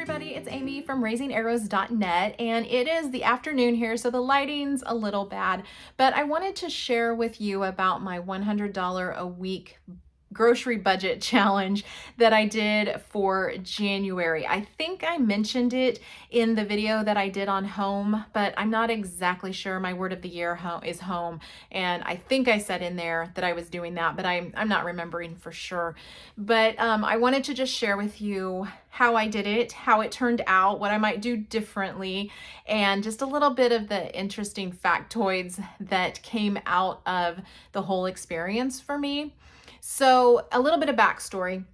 everybody, it's Amy from raisingarrows.net, and it is the afternoon here, so the lighting's a little bad, but I wanted to share with you about my $100 a week grocery budget challenge that I did for January. I think I mentioned it in the video that I did on home, but I'm not exactly sure. My word of the year is home, and I think I said in there that I was doing that, but I'm not remembering for sure. But I wanted to just share with you how I did it, how it turned out, what I might do differently, and just a little bit of the interesting factoids that came out of the whole experience for me. So a little bit of backstory.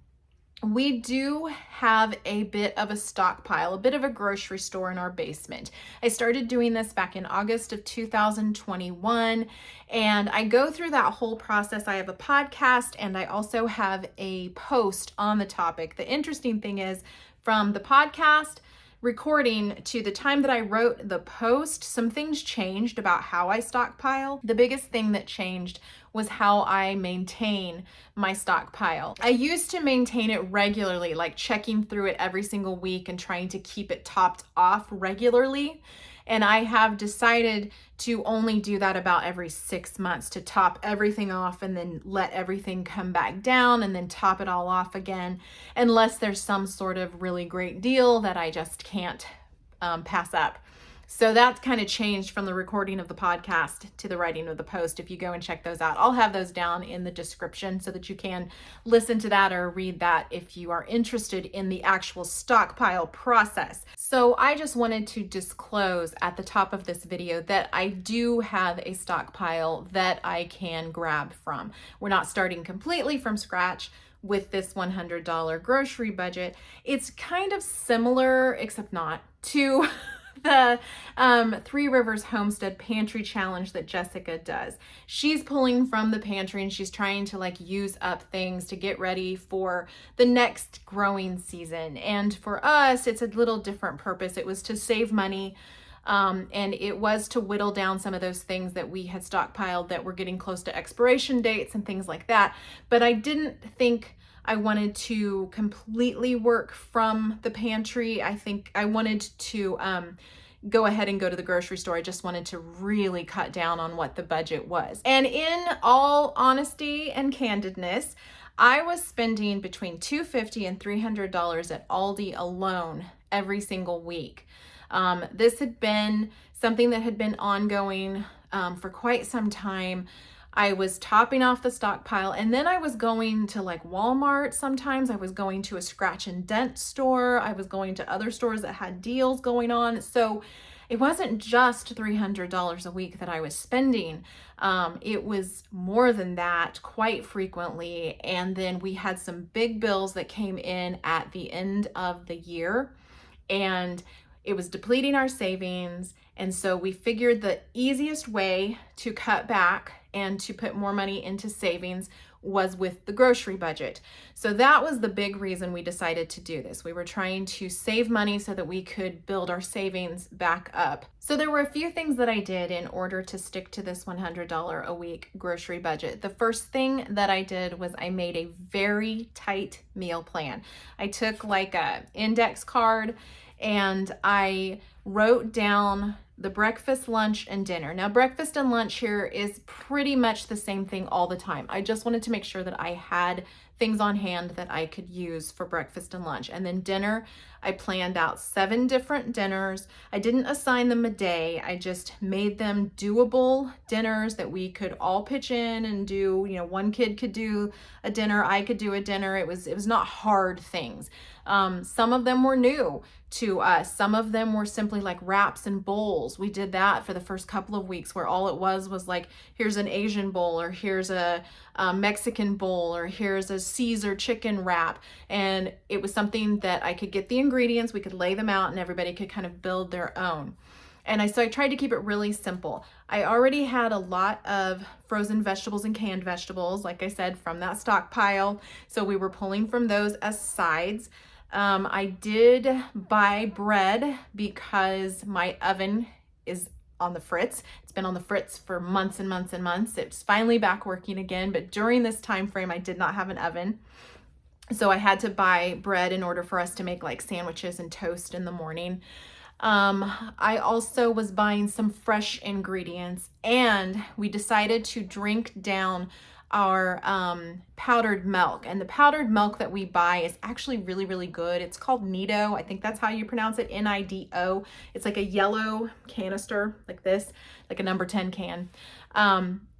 We do have a bit of a stockpile, a bit of a grocery store in our basement. I started doing this back in August of 2021, and I go through that whole process. I have a podcast and I also have a post on the topic. The interesting thing is, from the podcast recording to the time that I wrote the post, some things changed about how I stockpile. The biggest thing that changed was how I maintain my stockpile. I used to maintain it regularly, like checking through it every single week and trying to keep it topped off regularly. And I have decided to only do that about every 6 months, to top everything off and then let everything come back down and then top it all off again, unless there's some sort of really great deal that I just can't pass up. So that's kind of changed from the recording of the podcast to the writing of the post. If you go and check those out, I'll have those down in the description so that you can listen to that or read that if you are interested in the actual stockpile process. So I just wanted to disclose at the top of this video that I do have a stockpile that I can grab from. We're not starting completely from scratch with this $100 grocery budget. It's kind of similar, except not, to the Three Rivers Homestead Pantry Challenge that Jessica does. She's pulling from the pantry and she's trying to use up things to get ready for the next growing season. And for us, it's a little different purpose. It was to save money. And it was to whittle down some of those things that we had stockpiled that were getting close to expiration dates and things like that. But I didn't think I wanted to completely work from the pantry. I think I wanted to go ahead and go to the grocery store. I just wanted to really cut down on what the budget was. And in all honesty and candidness, I was spending between $250 and $300 at Aldi alone every single week. This had been something that had been ongoing for quite some time. I was topping off the stockpile, and then I was going to Walmart sometimes. I was going to a scratch and dent store. I was going to other stores that had deals going on. So it wasn't just $300 a week that I was spending. It was more than that quite frequently. And then we had some big bills that came in at the end of the year, and it was depleting our savings. And so we figured the easiest way to cut back and to put more money into savings was with the grocery budget. So that was the big reason we decided to do this. We were trying to save money so that we could build our savings back up. So there were a few things that I did in order to stick to this $100 a week grocery budget. The first thing that I did was I made a very tight meal plan. I took a index card and I wrote down the breakfast, lunch, and dinner. Now, breakfast and lunch here is pretty much the same thing all the time. I just wanted to make sure that I had things on hand that I could use for breakfast and lunch. And then dinner, I planned out 7 different dinners. I didn't assign them a day. I just made them doable dinners that we could all pitch in and do. One kid could do a dinner, I could do a dinner. It was not hard things. Some of them were new to us. Some of them were simply wraps and bowls. We did that for the first couple of weeks, where all it was here's an Asian bowl, or here's a Mexican bowl, or here's a Caesar chicken wrap. And it was something that I could get the ingredients, we could lay them out, and everybody could kind of build their own. And so I tried to keep it really simple. I already had a lot of frozen vegetables and canned vegetables, like I said, from that stockpile. So we were pulling from those as sides. I did buy bread because my oven is on the fritz. It's been on the fritz for months and months and months. It's finally back working again, but during this time frame, I did not have an oven. So I had to buy bread in order for us to make like sandwiches and toast in the morning. I also was buying some fresh ingredients, and we decided to drink down our powdered milk. And the powdered milk that we buy is actually really, really good. It's called Nido. I think that's how you pronounce it, Nido. It's like a yellow canister like this, like a number 10 can.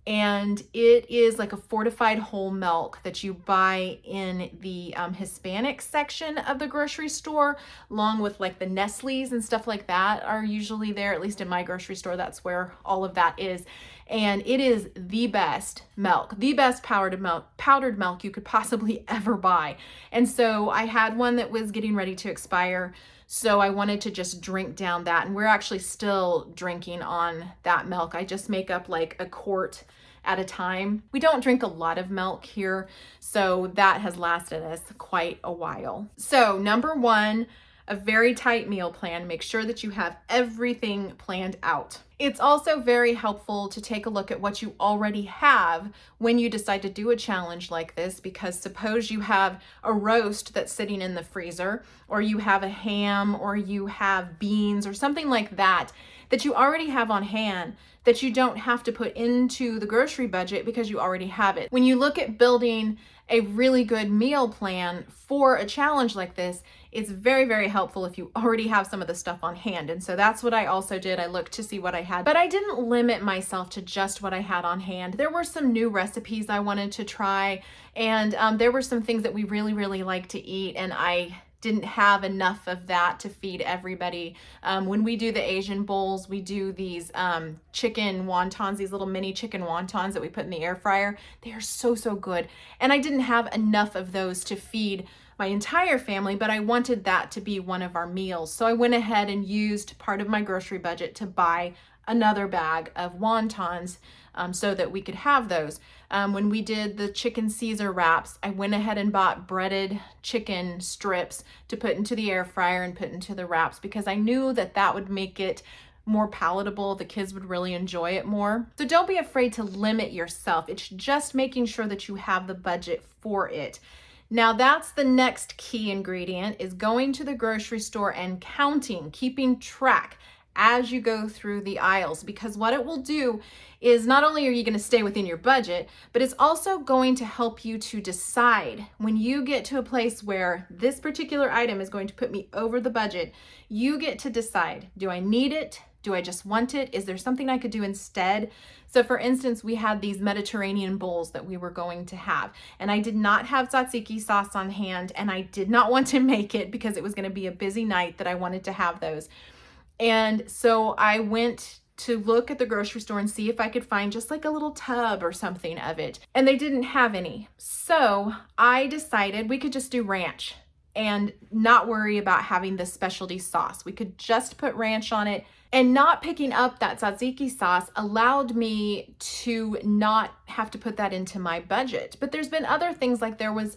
And it is like a fortified whole milk that you buy in the Hispanic section of the grocery store, along with like the Nestle's and stuff like that are usually there. At least in my grocery store, that's where all of that is. And it is the best milk, the best powdered milk you could possibly ever buy. And so I had one that was getting ready to expire. So I wanted to just drink down that. And we're actually still drinking on that milk. I just make up like a quart at a time. We don't drink a lot of milk here, so that has lasted us quite a while. So number one, a very tight meal plan. Make sure that you have everything planned out. It's also very helpful to take a look at what you already have when you decide to do a challenge like this, because suppose you have a roast that's sitting in the freezer, or you have a ham, or you have beans or something like that that you already have on hand that you don't have to put into the grocery budget because you already have it. When you look at building a really good meal plan for a challenge like this, it's very, very helpful if you already have some of the stuff on hand. And so that's what I also did. I looked to see what I had, but I didn't limit myself to just what I had on hand. There were some new recipes I wanted to try, and there were some things that we really, really like to eat, and I didn't have enough of that to feed everybody. When we do the Asian bowls, we do these chicken wontons, these little mini chicken wontons that we put in the air fryer. They are so, so good. And I didn't have enough of those to feed my entire family, but I wanted that to be one of our meals. So I went ahead and used part of my grocery budget to buy another bag of wontons so that we could have those. When we did the chicken Caesar wraps, I went ahead and bought breaded chicken strips to put into the air fryer and put into the wraps, because I knew that that would make it more palatable. The kids would really enjoy it more. So don't be afraid to limit yourself. It's just making sure that you have the budget for it. Now that's the next key ingredient, is going to the grocery store and counting, keeping track as you go through the aisles, because what it will do is not only are you going to stay within your budget, but it's also going to help you to decide when you get to a place where this particular item is going to put me over the budget. You get to decide, do I need it? Do I just want it? Is there something I could do instead? So for instance, we had these Mediterranean bowls that we were going to have, and I did not have tzatziki sauce on hand, and I did not want to make it because it was going to be a busy night that I wanted to have those. And so I went to look at the grocery store and see if I could find just like a little tub or something of it. And they didn't have any. So I decided we could just do ranch and not worry about having this specialty sauce. We could just put ranch on it. And not picking up that tzatziki sauce allowed me to not have to put that into my budget. But there's been other things, like there was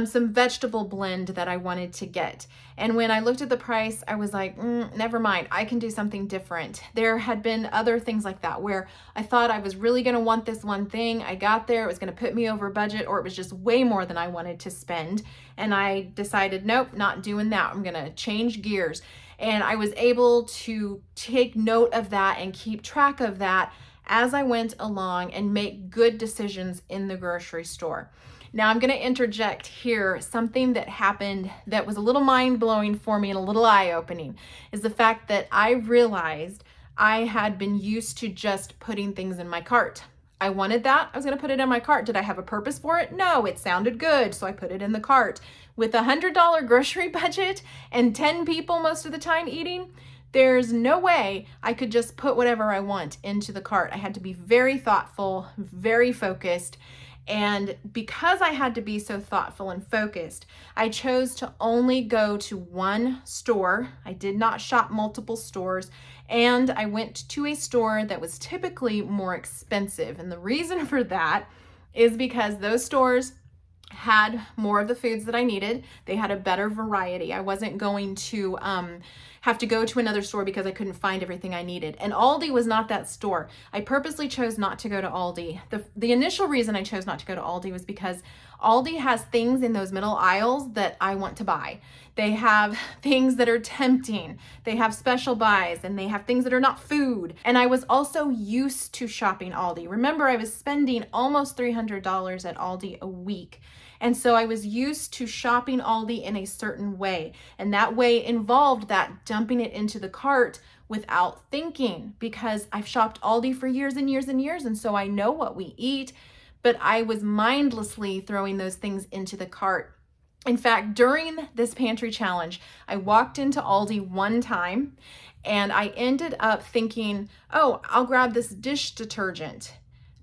some vegetable blend that I wanted to get. And when I looked at the price, I was like, never mind, I can do something different. There had been other things like that where I thought I was really going to want this one thing. I got there, it was going to put me over budget, or it was just way more than I wanted to spend. And I decided, nope, not doing that. I'm going to change gears. And I was able to take note of that and keep track of that as I went along and make good decisions in the grocery store. Now I'm going to interject here something that happened that was a little mind-blowing for me and a little eye-opening, is the fact that I realized I had been used to just putting things in my cart. I wanted that, I was going to put it in my cart. Did I have a purpose for it? No, it sounded good, so I put it in the cart. With a $100 grocery budget and 10 people most of the time eating, there's no way I could just put whatever I want into the cart. I had to be very thoughtful, very focused. And because I had to be so thoughtful and focused, I chose to only go to one store. I did not shop multiple stores, and I went to a store that was typically more expensive. And the reason for that is because those stores had more of the foods that I needed. They had a better variety. I wasn't going to have to go to another store because I couldn't find everything I needed. And Aldi was not that store. I purposely chose not to go to Aldi. The initial reason I chose not to go to Aldi was because Aldi has things in those middle aisles that I want to buy. They have things that are tempting. They have special buys, and they have things that are not food. And I was also used to shopping Aldi. Remember, I was spending almost $300 at Aldi a week. And so I was used to shopping Aldi in a certain way. And that way involved that dumping it into the cart without thinking, because I've shopped Aldi for years and years and years. And so I know what we eat, but I was mindlessly throwing those things into the cart. In fact, during this pantry challenge, I walked into Aldi one time and I ended up thinking, oh, I'll grab this dish detergent,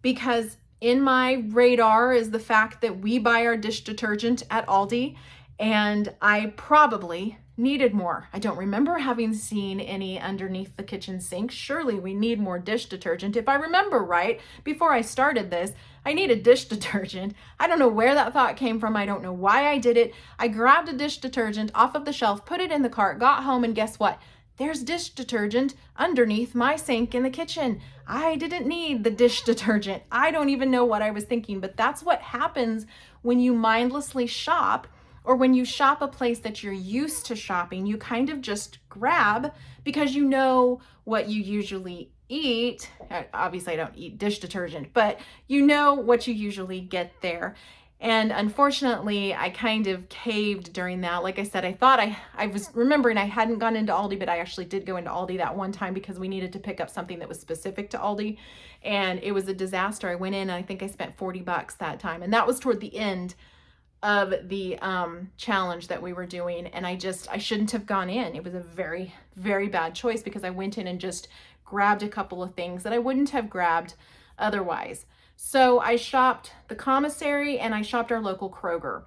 because in my radar is the fact that we buy our dish detergent at Aldi, and I probably needed more. I don't remember having seen any underneath the kitchen sink. Surely we need more dish detergent. If I remember right, before I started this, I needed dish detergent. I don't know where that thought came from. I don't know why I did it. I grabbed a dish detergent off of the shelf, put it in the cart, got home, and guess what? There's dish detergent underneath my sink in the kitchen. I didn't need the dish detergent. I don't even know what I was thinking, but that's what happens when you mindlessly shop, or when you shop a place that you're used to shopping. You kind of just grab because you know what you usually eat. Obviously, I don't eat dish detergent, but you know what you usually get there. And unfortunately, I kind of caved during that. Like I said, I thought I was remembering I hadn't gone into Aldi, but I actually did go into Aldi that one time because we needed to pick up something that was specific to Aldi. And it was a disaster. I went in and I think I spent $40 that time. And that was toward the end of the challenge that we were doing. And I shouldn't have gone in. It was a very, very bad choice because I went in and just grabbed a couple of things that I wouldn't have grabbed otherwise. So I shopped the commissary and I shopped our local Kroger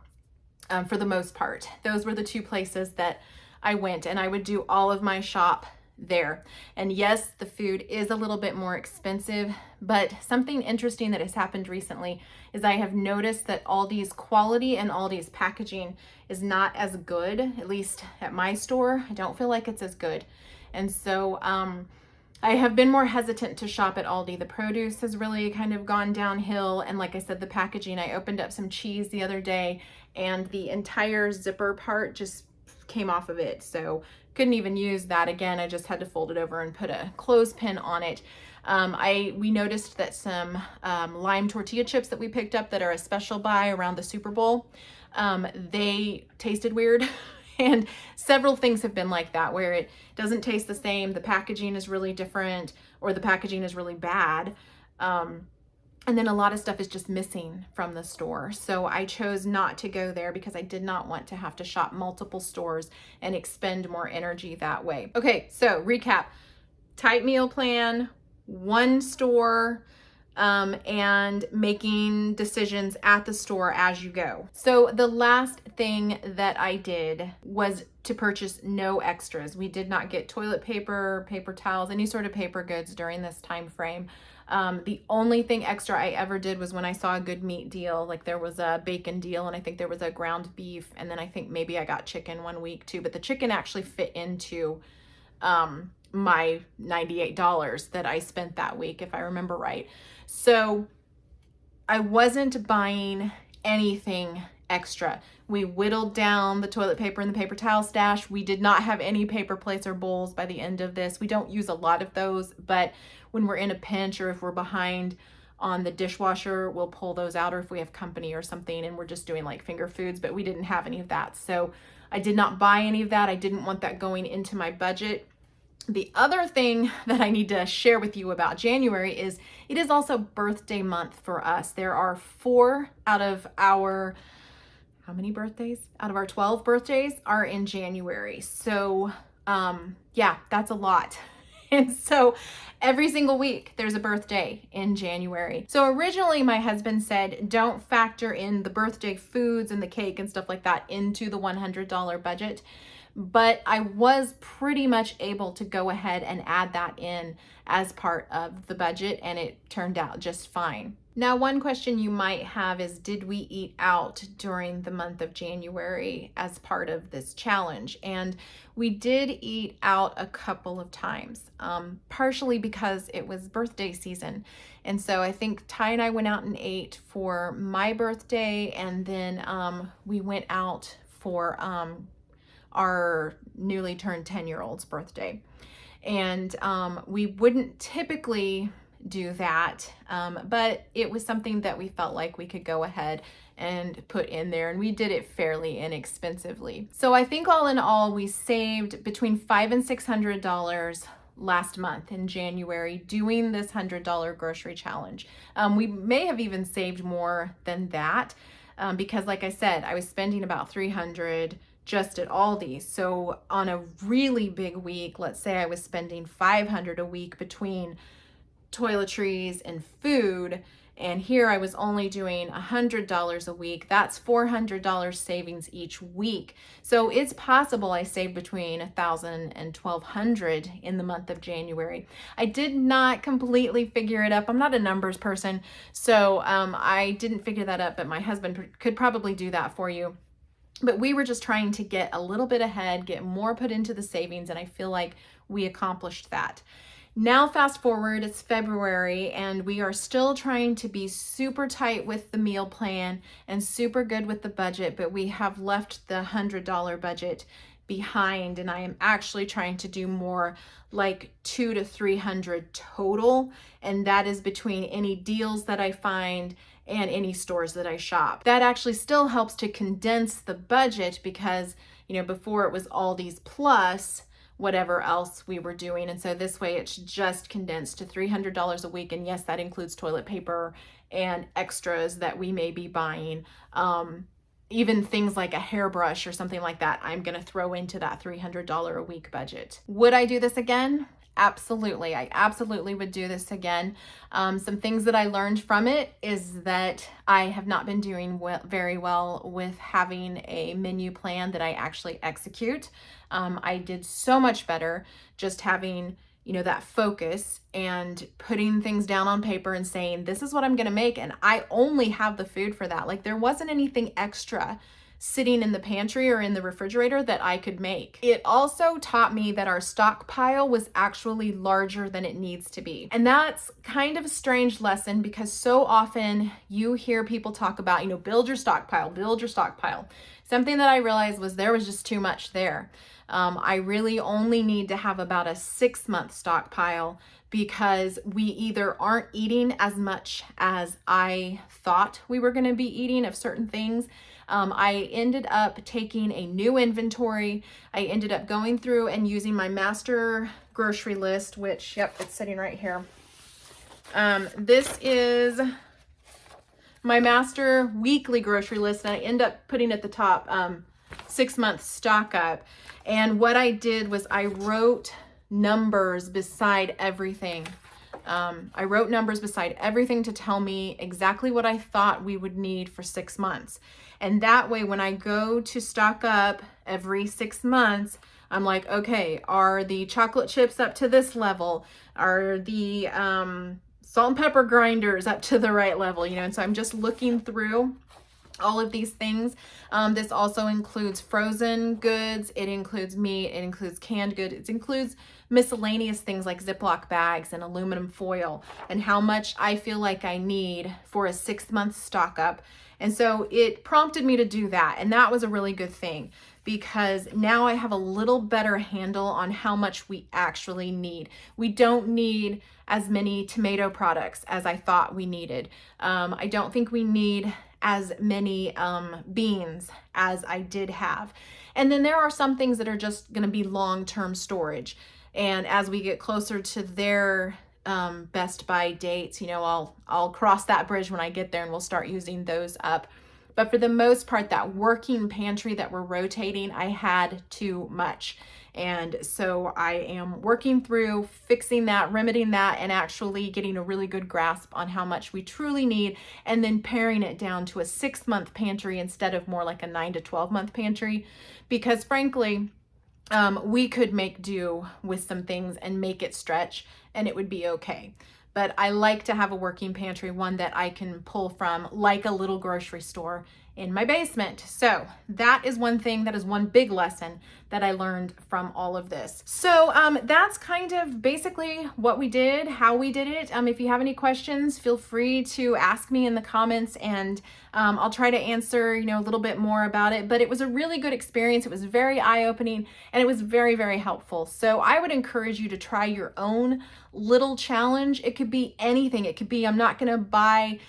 for the most part. Those were the two places that I went, and I would do all of my shop there. And yes, the food is a little bit more expensive, but something interesting that has happened recently is I have noticed that Aldi's quality and Aldi's packaging is not as good, at least at my store. I don't feel like it's as good. And so I have been more hesitant to shop at Aldi. The produce has really kind of gone downhill. And like I said, the packaging, I opened up some cheese the other day and the entire zipper part just came off of it. So couldn't even use that again. I just had to fold it over and put a clothespin on it. We noticed that some lime tortilla chips that we picked up that are a special buy around the Super Bowl, they tasted weird. And several things have been like that, where it doesn't taste the same, the packaging is really different, or the packaging is really bad. And then a lot of stuff is just missing from the store. So I chose not to go there because I did not want to have to shop multiple stores and expend more energy that way. Okay, so recap. Tight meal plan, one store, and making decisions at the store as you go. So the last thing that I did was to purchase no extras. We did not get toilet paper, paper towels, any sort of paper goods during this time frame. The only thing extra I ever did was when I saw a good meat deal, like there was a bacon deal and I think there was a ground beef, and then I think maybe I got chicken one week too, but the chicken actually fit into my $98 that I spent that week, if I remember right. So I wasn't buying anything extra. We whittled down the toilet paper and the paper towel stash. We did not have any paper plates or bowls by the end of this. We don't use a lot of those, but when we're in a pinch or if we're behind on the dishwasher, we'll pull those out, or if we have company or something and we're just doing like finger foods, but we didn't have any of that. So I did not buy any of that. I didn't want that going into my budget. The other thing that I need to share with you about January is it is also birthday month for us. There are 4 out of our, how many birthdays? Out of our 12 birthdays are in January. So yeah, that's a lot. And so every single week there's a birthday in January. So originally my husband said, don't factor in the birthday foods and the cake and stuff like that into the $100 budget. But I was pretty much able to go ahead and add that in as part of the budget, and it turned out just fine. Now, one question you might have is, did we eat out during the month of January as part of this challenge? And we did eat out a couple of times, partially because it was birthday season. And so I think Ty and I went out and ate for my birthday, and then we went out for our newly turned 10-year-old's birthday. And we wouldn't typically do that, but it was something that we felt like we could go ahead and put in there, and we did it fairly inexpensively. So I think all in all, we saved between $500 and $600 last month in January doing this $100 grocery challenge. We may have even saved more than that, because like I said, I was spending about $300 just at Aldi. So on a really big week, let's say I was spending $500 a week between toiletries and food, and here I was only doing $100 a week. That's $400 savings each week. So it's possible I saved between $1,000 and $1,200 in the month of January. I did not completely figure it up. I'm not a numbers person, so I didn't figure that up, but my husband could probably do that for you. But we were just trying to get a little bit ahead, get more put into the savings, and I feel like we accomplished that. Now, fast forward, it's February, and we are still trying to be super tight with the meal plan and super good with the budget, but we have left the $100 budget behind, and I am actually trying to do more like $200 to $300 total, and that is between any deals that I find and any stores that I shop. That actually still helps to condense the budget because, before it was Aldi's plus whatever else we were doing. And so this way it's just condensed to $300 a week. And yes, that includes toilet paper and extras that we may be buying. Even things like a hairbrush or something like that, I'm going to throw into that $300 a week budget. Would I do this again? Absolutely. I absolutely would do this again. Some things that I learned from it is that I have not been doing very well with having a menu plan that I actually execute. I did so much better just having, that focus and putting things down on paper and saying, this is what I'm going to make. And I only have the food for that. Like, there wasn't anything extra sitting in the pantry or in the refrigerator that I could make. It also taught me that our stockpile was actually larger than it needs to be. And that's kind of a strange lesson because so often you hear people talk about, build your stockpile, build your stockpile. Something that I realized was there was just too much there. I really only need to have about a 6-month stockpile because we either aren't eating as much as I thought we were going to be eating of certain things. I ended up taking a new inventory. I ended up going through and using my master grocery list, which, yep, it's sitting right here. This is my master weekly grocery list, and I end up putting at the top 6-month stock up. And what I did was I wrote numbers beside everything. I wrote numbers beside everything to tell me exactly what I thought we would need for 6 months. And that way, when I go to stock up every 6 months, I'm like, okay, are the chocolate chips up to this level? Are the salt and pepper grinders up to the right level? And so I'm just looking through all of these things. This also includes frozen goods. It includes meat. It includes canned goods. It includes miscellaneous things like Ziploc bags and aluminum foil, and how much I feel like I need for a 6-month stock up. And so it prompted me to do that. And that was a really good thing because now I have a little better handle on how much we actually need. We don't need as many tomato products as I thought we needed. I don't think we need as many beans as I did have. And then there are some things that are just going to be long-term storage. And as we get closer to their best by dates, I'll cross that bridge when I get there and we'll start using those up. But for the most part, that working pantry that we're rotating, I had too much. And so I am working through fixing that, remedying that, and actually getting a really good grasp on how much we truly need, and then paring it down to a 6-month pantry instead of more like a 9 to 12-month pantry. Because frankly, we could make do with some things and make it stretch and it would be okay. but I like to have a working pantry, one that I can pull from like a little grocery store in my basement. So that is one thing, that is one big lesson that I learned from all of this. So that's kind of basically what we did, how we did it. If you have any questions, feel free to ask me in the comments, and I'll try to answer, a little bit more about it. But it was a really good experience. It was very eye-opening, and it was very, very helpful. So I would encourage you to try your own little challenge. It could be anything. It could be, I'm not going to buy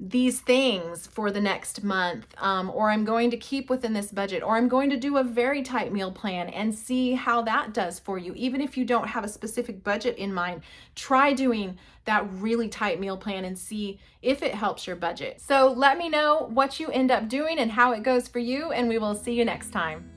these things for the next month, or I'm going to keep within this budget, or I'm going to do a very tight meal plan and see how that does for you. Even if you don't have a specific budget in mind, try doing that really tight meal plan and see if it helps your budget. So let me know what you end up doing and how it goes for you, and we will see you next time.